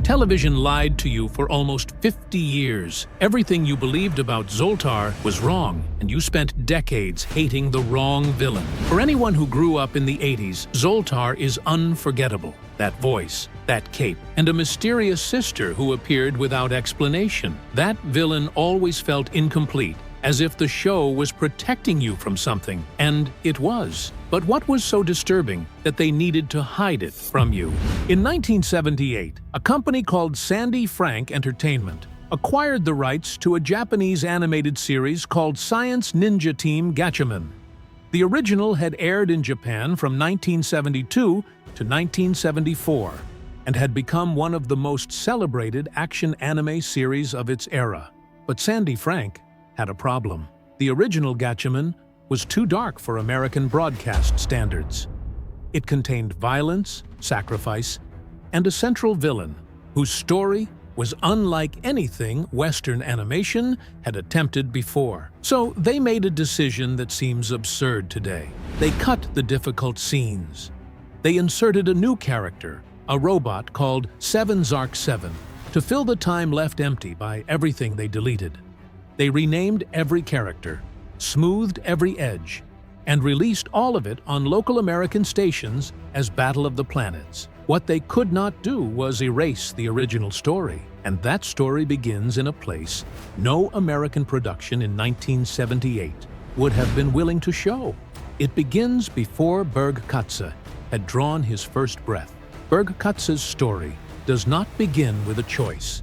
Television lied to you for almost 50 years. Everything you believed about Zoltar was wrong, and you spent decades hating the wrong villain. For anyone who grew up in the 80s, Zoltar is unforgettable. That voice, that cape, and a mysterious sister who appeared without explanation. That villain always felt incomplete, as if the show was protecting you from something, and it was. But what was so disturbing that they needed to hide it from you? In 1978, a company called Sandy Frank Entertainment acquired the rights to a Japanese animated series called Science Ninja Team Gatchaman. The original had aired in Japan from 1972 to 1974 and had become one of the most celebrated action anime series of its era. But Sandy Frank had a problem. The original Gatchaman was too dark for American broadcast standards. It contained violence, sacrifice, and a central villain whose story was unlike anything Western animation had attempted before. So they made a decision that seems absurd today. They cut the difficult scenes. They inserted a new character, a robot called Zark 7, to fill the time left empty by everything they deleted. They renamed every character, smoothed every edge, and released all of it on local American stations as Battle of the Planets. What they could not do was erase the original story, and that story begins in a place no American production in 1978 would have been willing to show. It begins before Berg Katze had drawn his first breath. Berg Katze's story does not begin with a choice.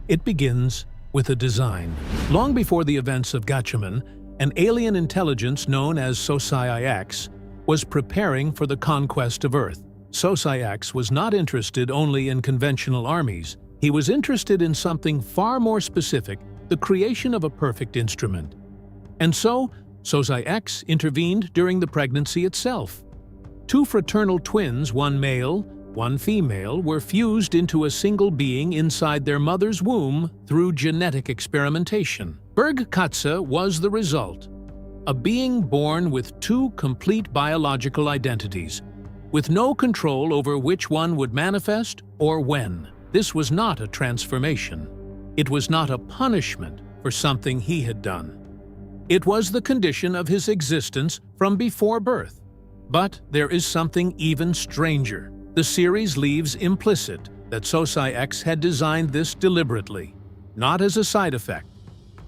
It begins with a design. Long before the events of Gatchaman, an alien intelligence known as Sosai X was preparing for the conquest of Earth. Sosai X was not interested only in conventional armies. He was interested in something far more specific, the creation of a perfect instrument. And so, Sosai X intervened during the pregnancy itself. Two fraternal twins, one male, one female, were fused into a single being inside their mother's womb through genetic experimentation. Berg Katze was the result, a being born with two complete biological identities, with no control over which one would manifest or when. This was not a transformation. It was not a punishment for something he had done. It was the condition of his existence from before birth. But there is something even stranger. The series leaves implicit that Sosai X had designed this deliberately, not as a side effect,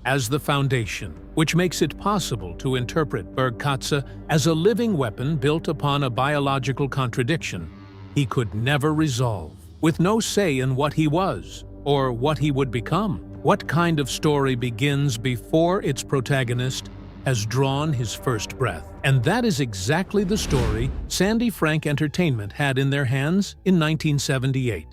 as the foundation, which makes it possible to interpret Berg Katze as a living weapon built upon a biological contradiction he could never resolve, with no say in what he was or what he would become. What kind of story begins before its protagonist has drawn his first breath? And that is exactly the story Sandy Frank Entertainment had in their hands in 1978.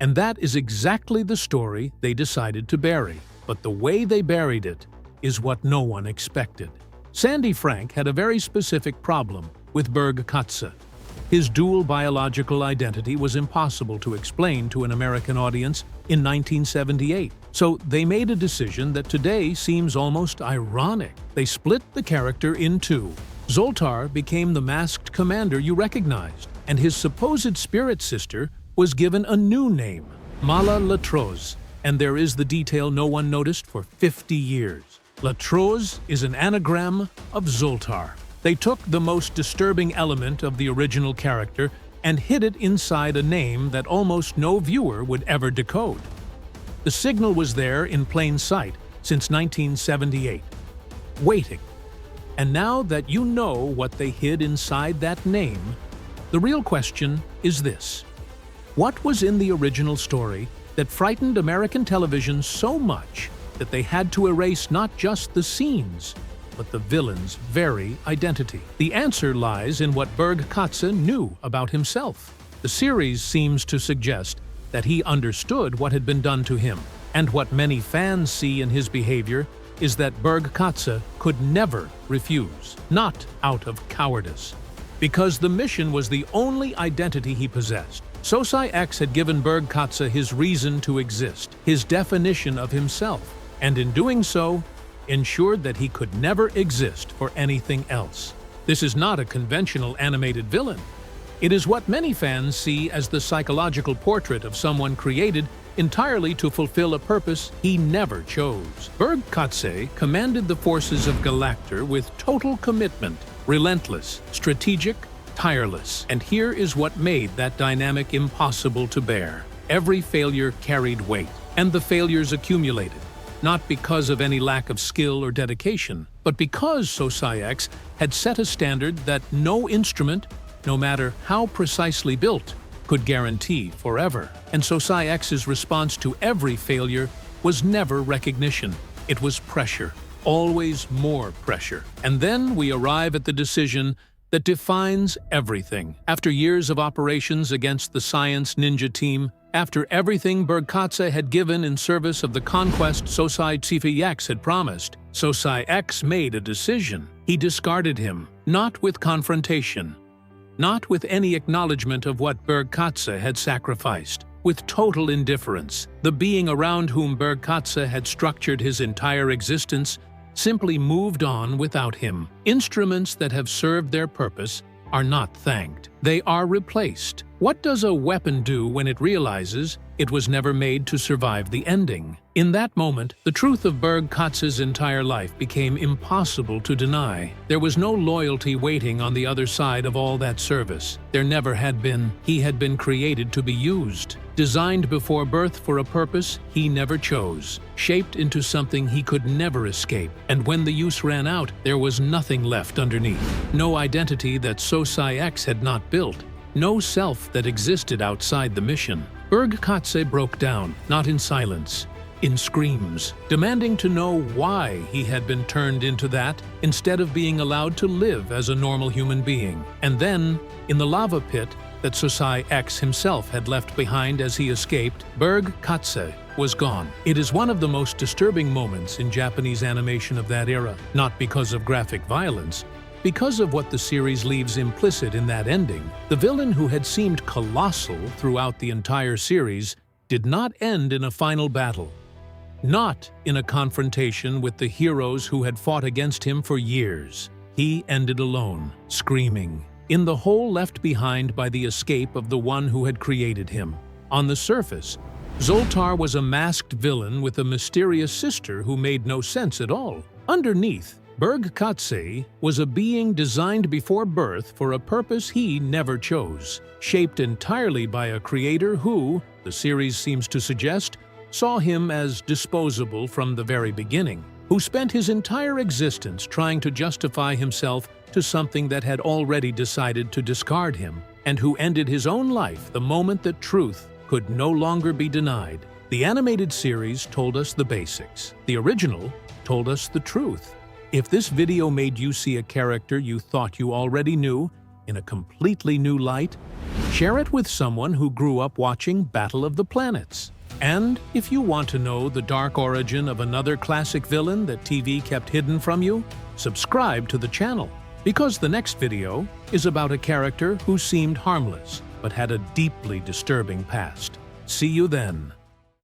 And that is exactly the story they decided to bury. But the way they buried it is what no one expected. Sandy Frank had a very specific problem with Berg Katze. His dual biological identity was impossible to explain to an American audience in 1978. So they made a decision that today seems almost ironic. They split the character in two. Zoltar became the masked commander you recognized, and his supposed spirit sister was given a new name, Mala Latroz. And there is the detail no one noticed for 50 years. Latroz is an anagram of Zultar. They took the most disturbing element of the original character and hid it inside a name that almost no viewer would ever decode. The signal was there in plain sight since 1978, waiting. And now that you know what they hid inside that name, the real question is this: what was in the original story that frightened American television so much that they had to erase not just the scenes, but the villain's very identity? The answer lies in what Berg Katze knew about himself. The series seems to suggest that he understood what had been done to him, and what many fans see in his behavior is that Berg Katze could never refuse, not out of cowardice, because the mission was the only identity he possessed. Sosai X had given Berg Katze his reason to exist, his definition of himself, and in doing so, ensured that he could never exist for anything else. This is not a conventional animated villain. It is what many fans see as the psychological portrait of someone created entirely to fulfill a purpose he never chose. Berg Katze commanded the forces of Galactor with total commitment, relentless, strategic, tireless. And here is what made that dynamic impossible to bear. Every failure carried weight, and the failures accumulated, not because of any lack of skill or dedication, but because Sosai X had set a standard that no instrument, no matter how precisely built, could guarantee forever. And Sosai X's response to every failure was never recognition. It was pressure, always more pressure. And then we arrive at the decision that defines everything. After years of operations against the Science Ninja Team, after everything Berg Katze had given in service of the conquest Sosai X had promised, Sosai X made a decision. He discarded him, not with confrontation, not with any acknowledgement of what Berg Katze had sacrificed. With total indifference, the being around whom Berg Katze had structured his entire existence simply moved on without him. Instruments that have served their purpose are not thanked. They are replaced. What does a weapon do when it realizes it was never made to survive the ending? In that moment, the truth of Berg Katze's entire life became impossible to deny. There was no loyalty waiting on the other side of all that service. There never had been. He had been created to be used, designed before birth for a purpose he never chose, shaped into something he could never escape. And when the use ran out, there was nothing left underneath. No identity that Sosai X had not built. No self that existed outside the mission. Berg Katze broke down, not in silence, in screams, demanding to know why he had been turned into that instead of being allowed to live as a normal human being. And then, in the lava pit that Sosai X himself had left behind as he escaped, Berg Katze was gone. It is one of the most disturbing moments in Japanese animation of that era, not because of graphic violence, because of what the series leaves implicit in that ending. The villain who had seemed colossal throughout the entire series did not end in a final battle. Not in a confrontation with the heroes who had fought against him for years. He ended alone, screaming, in the hole left behind by the escape of the one who had created him. On the surface, Zoltar was a masked villain with a mysterious sister who made no sense at all. Underneath, Berg Katze was a being designed before birth for a purpose he never chose, shaped entirely by a creator who, the series seems to suggest, saw him as disposable from the very beginning, who spent his entire existence trying to justify himself to something that had already decided to discard him, and who ended his own life the moment that truth could no longer be denied. The animated series told us the basics. The original told us the truth. If this video made you see a character you thought you already knew in a completely new light, share it with someone who grew up watching Battle of the Planets. And if you want to know the dark origin of another classic villain that TV kept hidden from you, subscribe to the channel, because the next video is about a character who seemed harmless but had a deeply disturbing past. See you then.